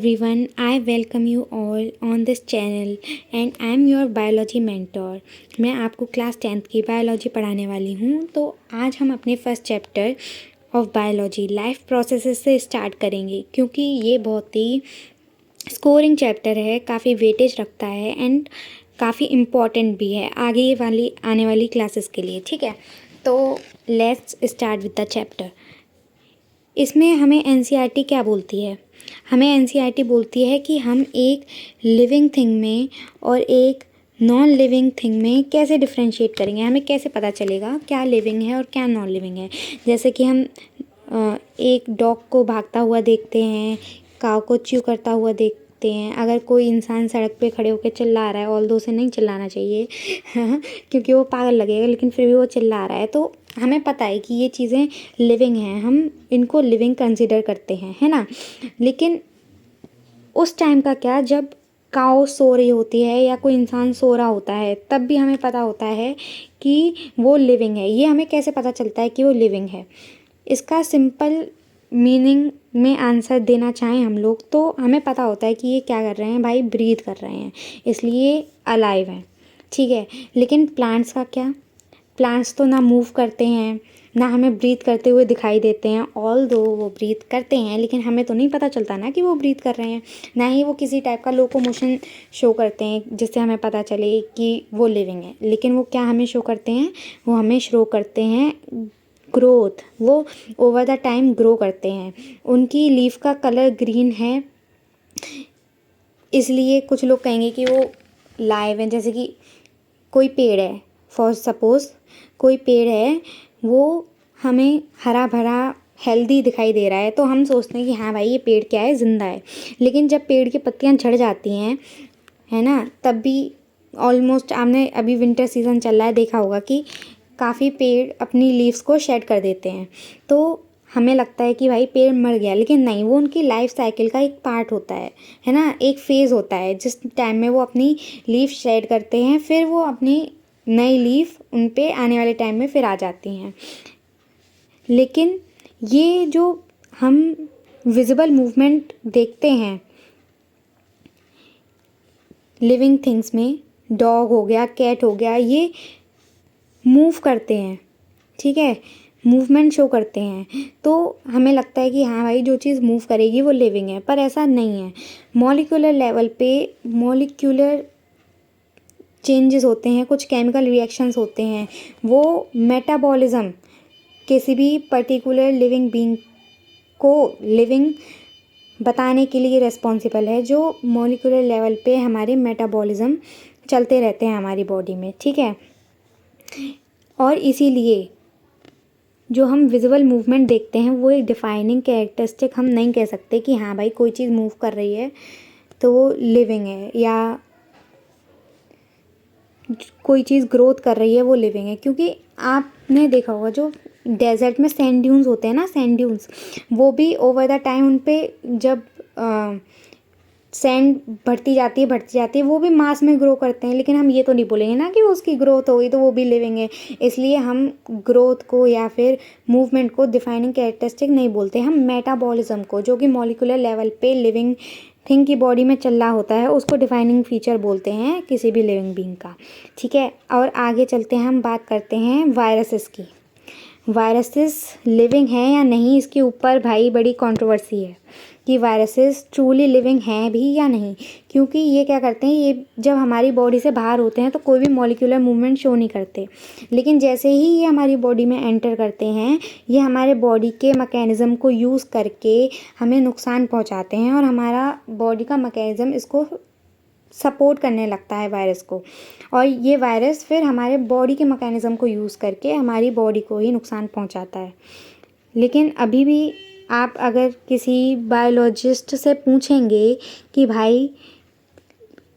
Everyone, I welcome you all on this channel and I am your biology mentor। मैं आपको class 10th की biology पढ़ाने वाली हूँ। तो आज हम अपने first chapter of biology life processes से स्टार्ट करेंगे, क्योंकि ये बहुत ही स्कोरिंग चैप्टर है, काफ़ी वेटेज रखता है एंड काफ़ी इम्पॉर्टेंट भी है आगे वाली आने वाली क्लासेस के लिए। ठीक है, तो let's start with the chapter. इसमें हमें एनसीईआरटी क्या बोलती है? हमें एनसीईआरटी बोलती है कि हम एक लिविंग थिंग में और एक नॉन लिविंग थिंग में कैसे डिफ्रेंशिएट करेंगे, हमें कैसे पता चलेगा क्या लिविंग है और क्या नॉन लिविंग है। जैसे कि हम एक डॉग को भागता हुआ देखते हैं, काऊ को च्यू करता हुआ देखते हैं। अगर कोई इंसान सड़क पे खड़े होकर चिल्ला रहा है, ऑल्दो उसे नहीं चिल्लाना चाहिए क्योंकि वो पागल लगेगा, लेकिन फिर भी वो चिल्ला रहा है, तो हमें पता है कि ये चीज़ें लिविंग हैं, हम इनको लिविंग कंसिडर करते हैं, है ना। लेकिन उस टाइम का क्या, जब काऊ सो रही होती है या कोई इंसान सो रहा होता है, तब भी हमें पता होता है कि वो लिविंग है। ये हमें कैसे पता चलता है कि वो लिविंग है? इसका सिंपल मीनिंग में आंसर देना चाहें हम लोग, तो हमें पता होता है कि ये क्या कर रहे हैं भाई, ब्रीथ कर रहे हैं, इसलिए अलाइव हैं। ठीक है, लेकिन प्लांट्स का क्या? प्लांट्स तो ना मूव करते हैं, ना हमें ब्रीथ करते हुए दिखाई देते हैं। ऑल दो वो ब्रीथ करते हैं, लेकिन हमें तो नहीं पता चलता ना कि वो ब्रीथ कर रहे हैं। ना ही वो किसी टाइप का लोकोमोशन शो करते हैं जिससे हमें पता चले कि वो लिविंग है। लेकिन वो क्या हमें शो करते हैं? वो हमें शो करते हैं ग्रोथ। वो ओवर द टाइम ग्रो करते हैं। उनकी लीफ का कलर ग्रीन है, इसलिए कुछ लोग कहेंगे कि वो लाइव हैं। जैसे कि कोई पेड़ है, फॉर सपोज कोई पेड़ है, वो हमें हरा भरा हेल्दी दिखाई दे रहा है, तो हम सोचते हैं कि हाँ भाई ये पेड़ क्या है, ज़िंदा है। लेकिन जब पेड़ की पत्तियां झड़ जाती हैं, है ना, तब भी ऑलमोस्ट आपने अभी विंटर सीज़न चल रहा है, देखा होगा कि काफ़ी पेड़ अपनी लीव्स को शेड कर देते हैं। तो हमें लगता है कि भाई पेड़ मर गया, लेकिन नहीं, वो उनकी लाइफ साइकिल का एक पार्ट होता है ना, एक फेज़ होता है जिस टाइम में वो अपनी लीफ शेड करते हैं, फिर वो अपनी नई लीफ उन पे आने वाले टाइम में फिर आ जाती हैं। लेकिन ये जो हम विजिबल मूवमेंट देखते हैं लिविंग थिंग्स में, डॉग हो गया, कैट हो गया, ये मूव करते हैं, ठीक है, मूवमेंट शो करते हैं। तो हमें लगता है कि हाँ भाई जो चीज़ मूव करेगी वो लिविंग है, पर ऐसा नहीं है। मॉलिक्यूलर लेवल पे मॉलिक्यूलर चेंजेस होते हैं, कुछ केमिकल रिएक्शंस होते हैं। वो मेटाबॉलिज्म किसी भी पर्टिकुलर लिविंग बीइंग को लिविंग बताने के लिए रिस्पॉन्सिबल है, जो मॉलिक्यूलर लेवल पे हमारे मेटाबॉलिज्म चलते रहते हैं हमारी बॉडी में, ठीक है। और इसीलिए जो हम विजुअल मूवमेंट देखते हैं वो एक डिफाइनिंग कैरेक्टरिस्टिक हम नहीं कह सकते कि हाँ भाई कोई चीज़ मूव कर रही है तो वो लिविंग है, या कोई चीज़ ग्रोथ कर रही है वो लिविंग है। क्योंकि आपने देखा होगा जो डेजर्ट में सैंड ड्यून्स होते हैं ना, सैंड ड्यून्स, वो भी ओवर द टाइम उन पे जब सैंड बढ़ती जाती है, वो भी मास में ग्रो करते हैं। लेकिन हम ये तो नहीं बोलेंगे ना कि उसकी ग्रोथ हो गई तो वो भी लिविंग है। इसलिए हम ग्रोथ को या फिर मूवमेंट को डिफाइनिंग कैरेक्टरिस्टिक नहीं बोलते, हम मेटाबॉलिज्म को, जो कि मॉलिक्यूलर लेवल पे लिविंग थिंग की बॉडी में चल रहा होता है, उसको डिफाइनिंग फीचर बोलते हैं किसी भी लिविंग बीइंग का, ठीक है। और आगे चलते हैं, हम बात करते हैं वायरसेस की। वायरसेस लिविंग हैं या नहीं, इसके ऊपर भाई बड़ी कंट्रोवर्सी है कि वायरसेस ट्रूली लिविंग हैं भी या नहीं। क्योंकि ये क्या करते हैं, ये जब हमारी बॉडी से बाहर होते हैं तो कोई भी मॉलिक्यूलर मूवमेंट शो नहीं करते, लेकिन जैसे ही ये हमारी बॉडी में एंटर करते हैं, ये हमारे बॉडी के मैकेनिज़्म को यूज़ करके हमें नुकसान पहुंचाते हैं, और हमारा बॉडी का मैकेनिज़्म इसको सपोर्ट करने लगता है वायरस को, और ये वायरस फिर हमारे बॉडी के मैकेनिज़्म को यूज़ करके हमारी बॉडी को ही नुकसान पहुंचाता है। लेकिन अभी भी आप अगर किसी बायोलॉजिस्ट से पूछेंगे कि भाई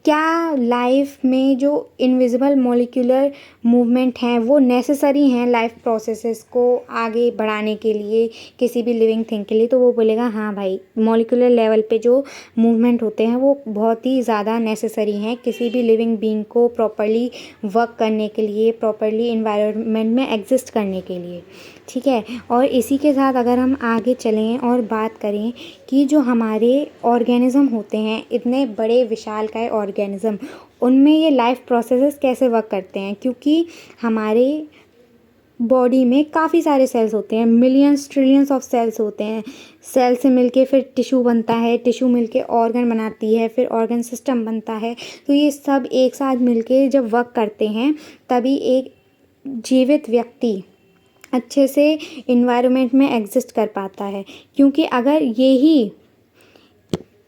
क्या लाइफ में जो इनविजिबल मॉलिक्यूलर मूवमेंट हैं वो नेसेसरी हैं लाइफ प्रोसेसेस को आगे बढ़ाने के लिए, किसी भी लिविंग थिंग के लिए, तो वो बोलेगा हाँ भाई मॉलिक्यूलर लेवल पे जो मूवमेंट होते हैं वो बहुत ही ज़्यादा नेसेसरी हैं किसी भी लिविंग बीइंग को प्रॉपरली वर्क करने के लिए, प्रॉपरली इन्वायरमेंट में एग्जिस्ट करने के लिए, ठीक है। और इसी के साथ अगर हम आगे चलें और बात करें कि कि जो हमारे ऑर्गेनिज़्म होते हैं, इतने बड़े विशालकाय ऑर्गेनिज़्म, उनमें ये लाइफ प्रोसेसेस कैसे वर्क करते हैं, क्योंकि हमारे बॉडी में काफ़ी सारे सेल्स होते हैं, मिलियंस ट्रिलियंस ऑफ सेल्स होते हैं। सेल से मिलके फिर टिश्यू बनता है, टिश्यू मिलके ऑर्गन बनाती है, फिर ऑर्गन सिस्टम बनता है। तो ये सब एक साथ मिलके जब वर्क करते हैं, तभी एक जीवित व्यक्ति अच्छे से इन्वायरमेंट में एग्जिस्ट कर पाता है। क्योंकि अगर यही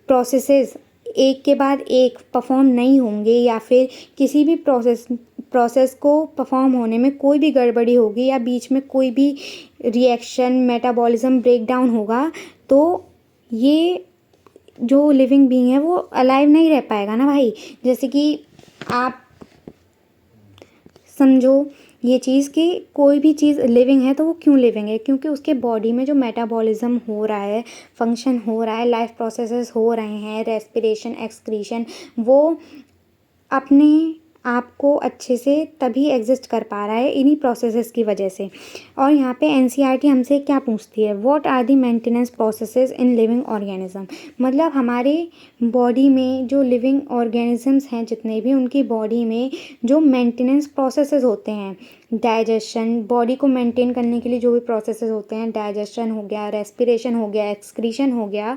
प्रोसेसेस एक के बाद एक परफॉर्म नहीं होंगे, या फिर किसी भी प्रोसेस को परफॉर्म होने में कोई भी गड़बड़ी होगी, या बीच में कोई भी रिएक्शन मेटाबॉलिज्म ब्रेकडाउन होगा, तो ये जो लिविंग बीइंग है वो अलाइव नहीं रह पाएगा ना भाई। जैसे कि आप समझो ये चीज़ कि कोई भी चीज़ लिविंग है तो वो क्यों लिविंग है, क्योंकि उसके बॉडी में जो मेटाबॉलिज्म हो रहा है, फंक्शन हो रहा है, लाइफ प्रोसेसेस हो रहे हैं, रेस्पिरेशन, एक्सक्रीशन, वो अपने आप को अच्छे से तभी एग्जिस्ट कर पा रहा है इन्हीं प्रोसेसेस की वजह से। और यहाँ पे एनसीईआरटी हमसे क्या पूछती है, what are the maintenance processes in living organism. मतलब हमारे बॉडी में जो लिविंग ऑर्गेनिजम्स हैं जितने भी, उनकी बॉडी में जो मेंटेनेंस प्रोसेसेस होते हैं, डाइजेशन, बॉडी को मेंटेन करने के लिए जो भी प्रोसेसेस होते हैं, डाइजेशन हो गया, रेस्पिरेशन हो गया, एक्सक्रीशन हो गया,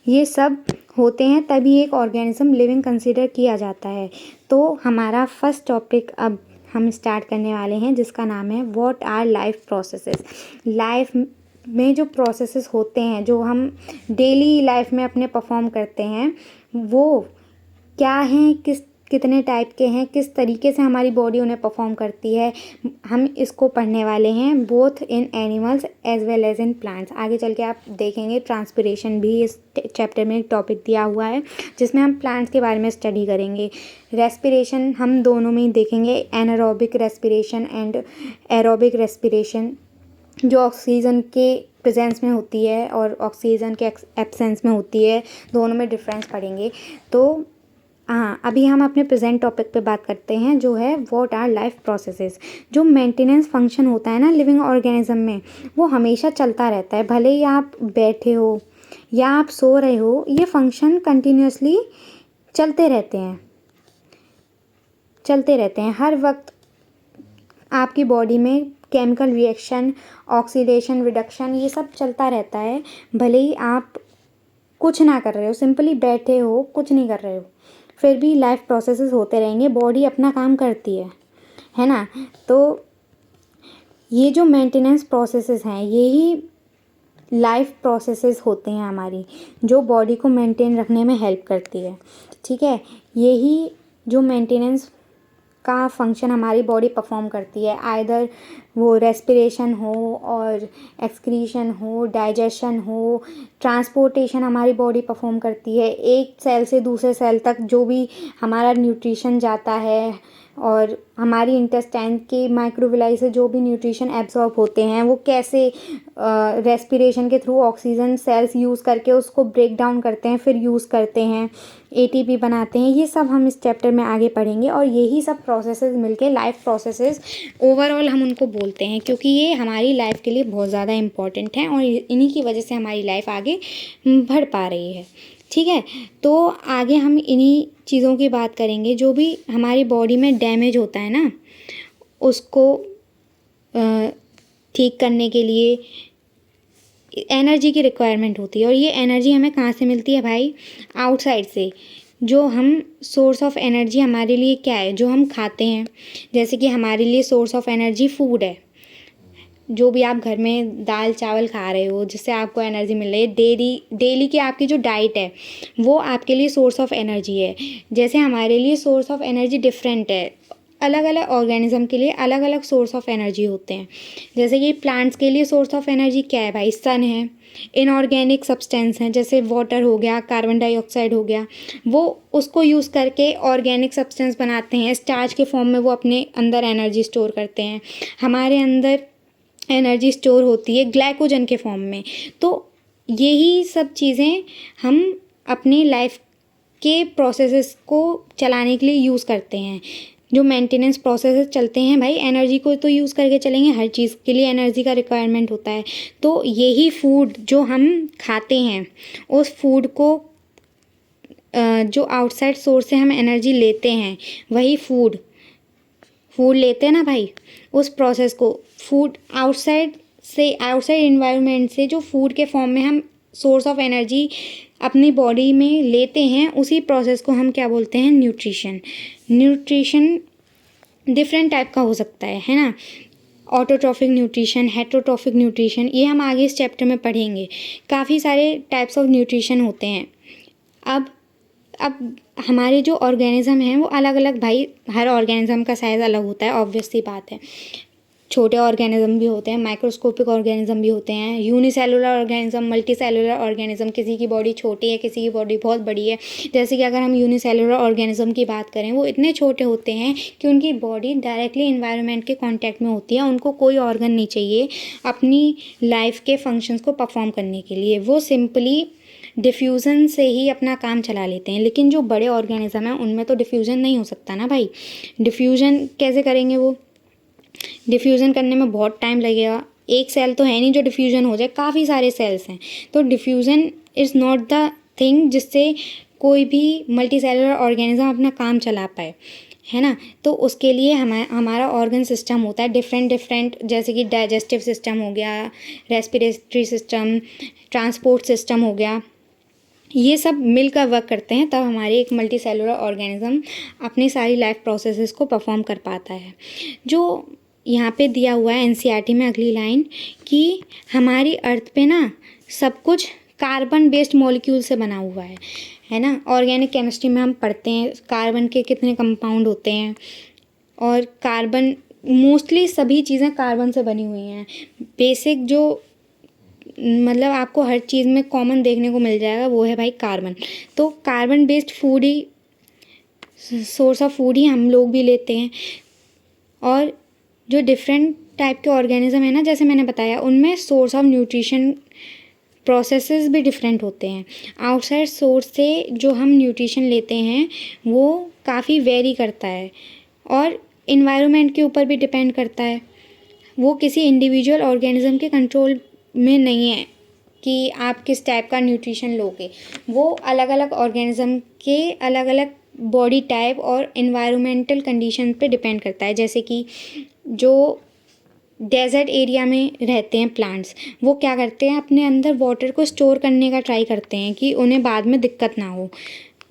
ये सब होते हैं तभी एक ऑर्गेनिज्म लिविंग कंसीडर किया जाता है। तो हमारा फर्स्ट टॉपिक अब हम स्टार्ट करने वाले हैं, जिसका नाम है what our life processes. Life में जो प्रोसेसेस होते हैं, जो हम डेली लाइफ में अपने परफॉर्म करते हैं, वो क्या हैं, कितने टाइप के हैं, किस तरीके से हमारी बॉडी उन्हें परफॉर्म करती है, हम इसको पढ़ने वाले हैं, both in animals as well as in plants. आगे चल के आप देखेंगे ट्रांसपिरेशन भी इस चैप्टर में एक टॉपिक दिया हुआ है, जिसमें हम प्लांट्स के बारे में स्टडी करेंगे। रेस्पिरेशन हम दोनों में ही देखेंगे, anaerobic respiration and aerobic respiration, जो ऑक्सीजन के प्रेजेंस में होती है और ऑक्सीजन के एब्सेंस में होती है, दोनों में डिफरेंस पढ़ेंगे। तो हाँ, अभी हम अपने प्रेजेंट टॉपिक पे बात करते हैं, जो है व्हाट आर लाइफ प्रोसेसेस। जो मेंटेनेंस फंक्शन होता है ना लिविंग ऑर्गेनिज्म में, वो हमेशा चलता रहता है। भले ही आप बैठे हो या आप सो रहे हो, ये फंक्शन कंटिन्यूसली चलते रहते हैं हर वक्त। आपकी बॉडी में केमिकल रिएक्शन, ऑक्सीडेशन, रिडक्शन, ये सब चलता रहता है। भले ही आप कुछ ना कर रहे हो, सिंपली बैठे हो, कुछ नहीं कर रहे हो, फिर भी लाइफ प्रोसेसेस होते रहेंगे, बॉडी अपना काम करती है ना। तो ये जो मेंटेनेंस प्रोसेसेस हैं, यही लाइफ प्रोसेसेस होते हैं हमारी, जो बॉडी को मेंटेन रखने में हेल्प करती है। ठीक है, यही जो मेंटेनेंस का फंक्शन हमारी बॉडी परफॉर्म करती है, आइदर वो रेस्पिरेशन हो और एक्सक्रीशन हो, डाइजेशन हो, ट्रांसपोर्टेशन हमारी बॉडी परफॉर्म करती है। एक सेल से दूसरे सेल तक जो भी हमारा न्यूट्रिशन जाता है, और हमारी इंटेस्टाइन के माइक्रोविलाई से जो भी न्यूट्रिशन एब्जॉर्ब होते हैं, वो कैसे रेस्पिरेशन के थ्रू ऑक्सीजन सेल्स यूज़ करके उसको ब्रेक डाउन करते हैं, फिर यूज़ करते हैं, एटीपी बनाते हैं। ये सब हम इस चैप्टर में आगे पढ़ेंगे, और यही सब प्रोसेसेस मिलके लाइफ प्रोसेसेस ओवरऑल हम उनको बोलते हैं, क्योंकि ये हमारी लाइफ के लिए बहुत ज़्यादा इम्पॉर्टेंट हैं और इन्हीं की वजह से हमारी लाइफ आगे बढ़ पा रही है। ठीक है, तो आगे हम इन्हीं चीज़ों की बात करेंगे। जो भी हमारी बॉडी में डैमेज होता है ना, उसको ठीक करने के लिए एनर्जी की रिक्वायरमेंट होती है, और ये एनर्जी हमें कहाँ से मिलती है भाई? आउटसाइड से। जो हम सोर्स ऑफ एनर्जी हमारे लिए क्या है? जो हम खाते हैं। जैसे कि हमारे लिए सोर्स ऑफ एनर्जी फूड है, जो भी आप घर में दाल चावल खा रहे हो, जिससे आपको एनर्जी मिल रही है, डेली की आपकी जो डाइट है, वो आपके लिए सोर्स ऑफ एनर्जी है। जैसे हमारे लिए सोर्स ऑफ एनर्जी डिफरेंट है, अलग अलग ऑर्गेनिज्म के लिए अलग अलग सोर्स ऑफ एनर्जी होते हैं। जैसे कि प्लांट्स के लिए सोर्स ऑफ एनर्जी क्या है भाई? सन है। इनऑर्गेनिक सब्सटेंस हैं, जैसे वाटर हो गया, कार्बन डाइऑक्साइड हो गया, वो उसको यूज़ करके ऑर्गेनिक सब्सटेंस बनाते हैं, स्टार्च के फॉर्म में वो अपने अंदर एनर्जी स्टोर करते हैं। हमारे अंदर एनर्जी स्टोर होती है ग्लाइकोजन के फॉर्म में। तो यही सब चीज़ें हम अपनी लाइफ के प्रोसेसेस को चलाने के लिए यूज़ करते हैं। जो मेंटेनेंस प्रोसेसेस चलते हैं भाई, एनर्जी को तो यूज़ करके चलेंगे, हर चीज़ के लिए एनर्जी का रिक्वायरमेंट होता है। तो यही फूड जो हम खाते हैं, उस फूड को जो आउटसाइड सोर्स से हम एनर्जी लेते हैं, वही फूड लेते हैं ना भाई, उस प्रोसेस को फूड आउटसाइड इन्वायरमेंट से जो फूड के फॉर्म में हम सोर्स ऑफ एनर्जी अपनी बॉडी में लेते हैं, उसी प्रोसेस को हम क्या बोलते हैं, न्यूट्रिशन डिफरेंट टाइप का हो सकता है ना। ऑटोट्रॉफिक न्यूट्रिशन, हेटरोट्रॉफिक न्यूट्रिशन, ये हम आगे इस चैप्टर में पढ़ेंगे। काफ़ी सारे टाइप्स ऑफ न्यूट्रिशन होते हैं। अब हमारे जो ऑर्गेनिज़म हैं वो अलग अलग, भाई हर ऑर्गेनिज़म का साइज़ अलग होता है, ऑब्वियस सी बात है। छोटे ऑर्गेनिज़म भी होते हैं, माइक्रोस्कोपिक ऑर्गेनिज़म भी होते हैं, unicellular organism, multi cellular organism, किसी की बॉडी छोटी है, किसी की बॉडी बहुत बड़ी है। जैसे कि अगर हम यूनिसेलुलर ऑर्गेनिज़म की बात करें, वो इतने छोटे होते हैं कि उनकी बॉडी डायरेक्टली इन्वायरमेंट के कॉन्टैक्ट में होती है, उनको कोई ऑर्गन नहीं चाहिए अपनी लाइफ के फंक्शंस को परफॉर्म करने के लिए, वो सिंपली डिफ्यूज़न से ही अपना काम चला लेते हैं। लेकिन जो बड़े ऑर्गेनिज़म हैं उनमें तो डिफ्यूज़न नहीं हो सकता ना भाई। डिफ्यूज़न कैसे करेंगे, वो डिफ्यूज़न करने में बहुत टाइम लगेगा। एक सेल तो है नहीं जो डिफ्यूज़न हो जाए, काफ़ी सारे सेल्स हैं। तो diffusion is not the thing जिससे कोई भी मल्टी सेलुलर ऑर्गेनिज़म अपना काम चला पाए, है ना। तो उसके लिए हमारा ऑर्गन सिस्टम होता है डिफरेंट, जैसे कि डाइजेस्टिव सिस्टम हो गया, रेस्पिरेटरी सिस्टम, ट्रांसपोर्ट सिस्टम हो गया, ये सब मिलकर वर्क करते हैं, तब हमारे एक मल्टी सेलुलर ऑर्गेनिज़म अपनी सारी लाइफ प्रोसेसेस को परफॉर्म कर पाता है। जो यहाँ पे दिया हुआ है एनसीईआरटी में अगली लाइन, कि हमारी अर्थ पे ना सब कुछ कार्बन बेस्ड मॉलिक्यूल से बना हुआ है ना। ऑर्गेनिक केमिस्ट्री में हम पढ़ते हैं कार्बन के कितने कंपाउंड होते हैं, और कार्बन मोस्टली सभी चीज़ें कार्बन से बनी हुई हैं। बेसिक जो मतलब आपको हर चीज़ में कॉमन देखने को मिल जाएगा, वो है भाई कार्बन। तो कार्बन बेस्ड फूड ही, सोर्स ऑफ फूड ही हम लोग भी लेते हैं। और जो डिफरेंट टाइप के ऑर्गेनिज़म है ना, जैसे मैंने बताया, उनमें सोर्स ऑफ न्यूट्रिशन प्रोसेसेस भी डिफरेंट होते हैं। आउटसाइड सोर्स से जो हम न्यूट्रिशन लेते हैं वो काफ़ी वेरी करता है, और इन्वायरमेंट के ऊपर भी डिपेंड करता है। वो किसी इंडिविजुअल ऑर्गेनिज़म के कंट्रोल में नहीं है कि आप किस टाइप का न्यूट्रिशन लोगे। वो अलग अलग ऑर्गेनिज़म के अलग अलग बॉडी टाइप और इन्वायरमेंटल कंडीशन पे डिपेंड करता है। जैसे कि जो डेजर्ट एरिया में रहते हैं प्लांट्स, वो क्या करते हैं, अपने अंदर वाटर को स्टोर करने का ट्राई करते हैं कि उन्हें बाद में दिक्कत ना हो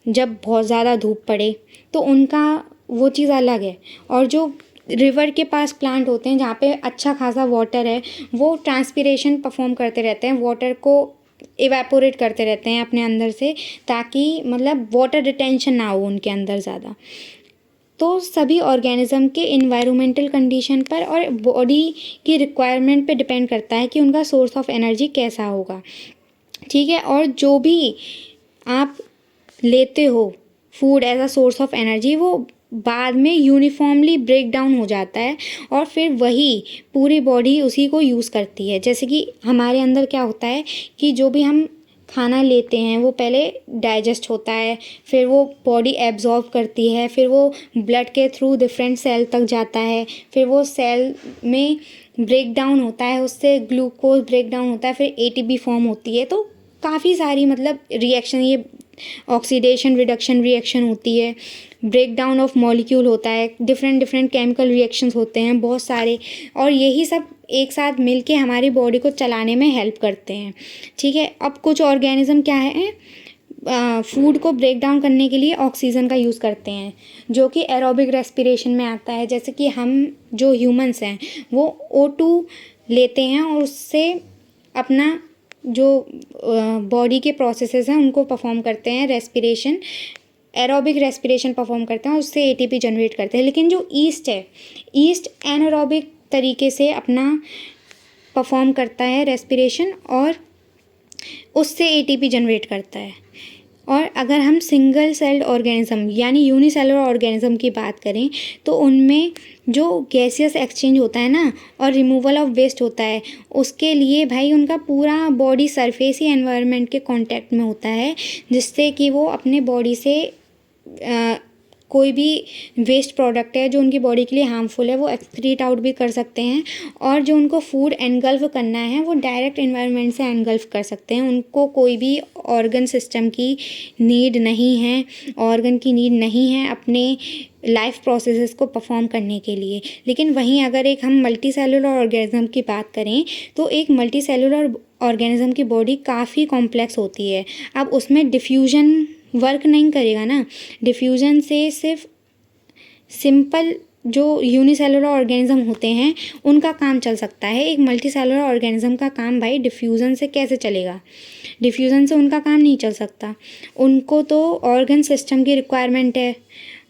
जब बहुत ज़्यादा धूप पड़े, तो उनका वो चीज़ अलग है। और जो रिवर के पास प्लांट होते हैं जहाँ पे अच्छा खासा वाटर है, वो ट्रांसपिरेशन परफॉर्म करते रहते हैं, वाटर को इवेपोरेट करते रहते हैं अपने अंदर से, ताकि मतलब वाटर रिटेंशन ना हो उनके अंदर ज़्यादा। तो सभी ऑर्गेनिज़म के इन्वायरमेंटल कंडीशन पर और बॉडी की रिक्वायरमेंट पे डिपेंड करता है कि उनका सोर्स ऑफ एनर्जी कैसा होगा, ठीक है। और जो भी आप लेते हो food as a source of energy, वो बाद में यूनिफॉर्मली ब्रेक डाउन हो जाता है, और फिर वही पूरी बॉडी उसी को यूज़ करती है। जैसे कि हमारे अंदर क्या होता है कि जो भी हम खाना लेते हैं वो पहले डाइजेस्ट होता है, फिर वो बॉडी एब्जॉर्ब करती है, फिर वो ब्लड के थ्रू डिफरेंट सेल तक जाता है, फिर वो सेल में ब्रेक डाउन होता है, उससे ग्लूकोज ब्रेक डाउन होता है, फिर एटीपी फॉर्म होती है। तो काफ़ी सारी मतलब रिएक्शन, ये ऑक्सीडेशन रिडक्शन रिएक्शन होती है, ब्रेक डाउन ऑफ मॉलिक्यूल होता है, डिफरेंट केमिकल रिएक्शंस होते हैं बहुत सारे, और यही सब एक साथ मिलके हमारी बॉडी को चलाने में हेल्प करते हैं, ठीक है। अब कुछ ऑर्गेनिज़म क्या है, फूड को ब्रेक डाउन करने के लिए ऑक्सीजन का यूज़ करते हैं, जो कि एरोबिक रेस्पिरेशन में आता है। जैसे कि हम जो ह्यूमंस हैं वो O2 लेते हैं, और उससे अपना जो बॉडी के प्रोसेसेस हैं उनको परफॉर्म करते हैं, रेस्पिरेशन, एरोबिक रेस्पिरेशन परफॉर्म करते हैं, और उससे एटीपी जनरेट करते हैं। लेकिन जो ईस्ट है, ईस्ट एनारोबिक तरीके से अपना परफॉर्म करता है रेस्पिरेशन, और उससे एटीपी जनरेट करता है। और अगर हम सिंगल सेल्ड ऑर्गेनिज़म यानी यूनिसेलुलर ऑर्गेनिज़म की बात करें, तो उनमें जो गैसियस एक्सचेंज होता है ना, और रिमूवल ऑफ वेस्ट होता है, उसके लिए भाई उनका पूरा बॉडी सरफेस ही एनवायरनमेंट के कांटेक्ट में होता है, जिससे कि वो अपने बॉडी से कोई भी वेस्ट प्रोडक्ट है जो उनकी बॉडी के लिए हार्मफुल है वो एक्सक्रीट आउट भी कर सकते हैं, और जो उनको फूड एनगल्फ करना है वो डायरेक्ट एनवायरनमेंट से एनगल्फ कर सकते हैं। उनको कोई भी ऑर्गन सिस्टम की नीड नहीं है, ऑर्गन की नीड नहीं है अपने लाइफ प्रोसेसेस को परफॉर्म करने के लिए। लेकिन वहीं अगर एक हम मल्टी सेलुलर ऑर्गेनिज्म की बात करें तो एक मल्टी सेलुलर ऑर्गेनिज्म की बॉडी काफ़ी कॉम्प्लेक्स होती है। अब उसमें डिफ्यूज़न वर्क नहीं करेगा ना, डिफ्यूज़न से सिर्फ सिंपल जो यूनिसेलुलर ऑर्गेनिज्म होते हैं उनका काम चल सकता है। एक मल्टी सेलुलर ऑर्गेनिज्म का काम भाई डिफ्यूज़न से कैसे चलेगा, डिफ्यूज़न से उनका काम नहीं चल सकता। उनको तो ऑर्गन सिस्टम की रिक्वायरमेंट है,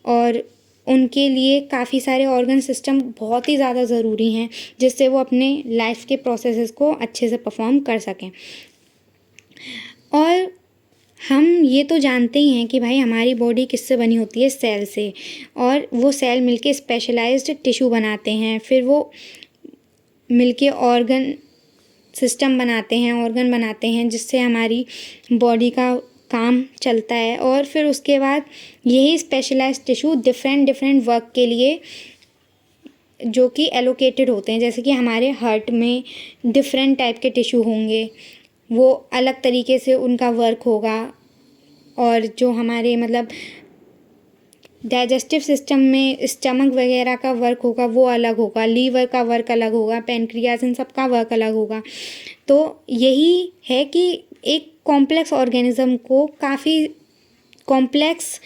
और उनके लिए काफ़ी सारे ऑर्गन सिस्टम बहुत ही ज़्यादा ज़रूरी हैं जिससे वो अपने लाइफ के प्रोसेसेस को अच्छे से परफॉर्म कर सकें। और हम ये तो जानते ही हैं कि भाई हमारी बॉडी किससे बनी होती है, सेल से, और वो सेल मिलके स्पेशलाइज्ड टिश्यू बनाते हैं, फिर वो मिलके ऑर्गन सिस्टम बनाते हैं, ऑर्गन बनाते हैं जिससे हमारी बॉडी का काम चलता है। और फिर उसके बाद यही स्पेशलाइज्ड टिश्यू डिफरेंट वर्क के लिए जो कि एलोकेटेड होते हैं, जैसे कि हमारे हार्ट में डिफरेंट टाइप के टिश्यू होंगे, वो अलग तरीके से उनका वर्क होगा। और जो हमारे मतलब डाइजेस्टिव सिस्टम में स्टमक वगैरह का वर्क होगा वो अलग होगा, लीवर का वर्क अलग होगा, पेनक्रियास, इन सब का वर्क अलग होगा। तो यही है कि एक कॉम्प्लेक्स ऑर्गेनिज्म को काफ़ी कॉम्प्लेक्स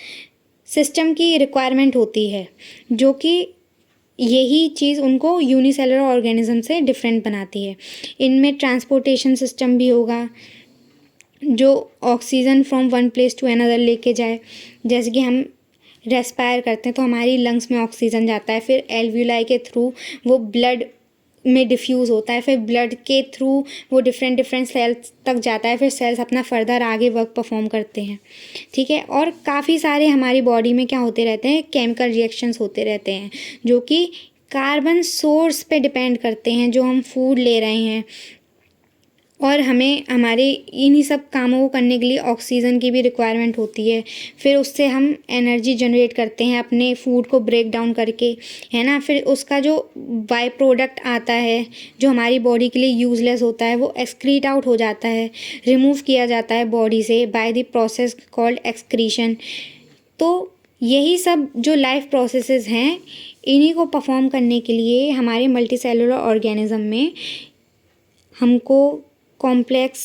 सिस्टम की रिक्वायरमेंट होती है, जो कि यही चीज़ उनको यूनिसेलुलर ऑर्गेनिज्म से डिफरेंट बनाती है। इनमें ट्रांसपोर्टेशन सिस्टम भी होगा जो oxygen from one place to another लेके जाए। जैसे कि हम रेस्पायर करते हैं तो हमारी लंग्स में ऑक्सीजन जाता है, फिर एल्वुलाई के थ्रू वो ब्लड में डिफ्यूज़ होता है, फिर ब्लड के थ्रू वो डिफरेंट सेल्स तक जाता है, फिर सेल्स अपना फर्दर आगे वर्क परफॉर्म करते हैं। ठीक है, और काफ़ी सारे हमारी बॉडी में क्या होते रहते हैं, केमिकल रिएक्शंस होते रहते हैं जो कि कार्बन सोर्स पे डिपेंड करते हैं जो हम फूड ले रहे हैं। और हमें हमारे इन्हीं सब कामों को करने के लिए ऑक्सीजन की भी रिक्वायरमेंट होती है। फिर उससे हम एनर्जी जनरेट करते हैं अपने फूड को ब्रेक डाउन करके, है ना। फिर उसका जो बाय प्रोडक्ट आता है जो हमारी बॉडी के लिए यूज़लेस होता है वो एक्सक्रीट आउट हो जाता है, रिमूव किया जाता है बॉडी से by the process called excretion. तो यही सब जो लाइफ प्रोसेसेस हैं इन्हीं को परफॉर्म करने के लिए हमारे मल्टी सेलुलर ऑर्गेनिज्म में हमको कॉम्प्लेक्स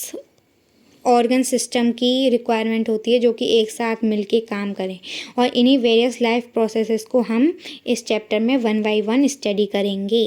ऑर्गन सिस्टम की रिक्वायरमेंट होती है जो कि एक साथ मिलके काम करें। और इन्हीं वेरियस लाइफ प्रोसेसेस को हम इस चैप्टर में 1 बाय 1 स्टडी करेंगे।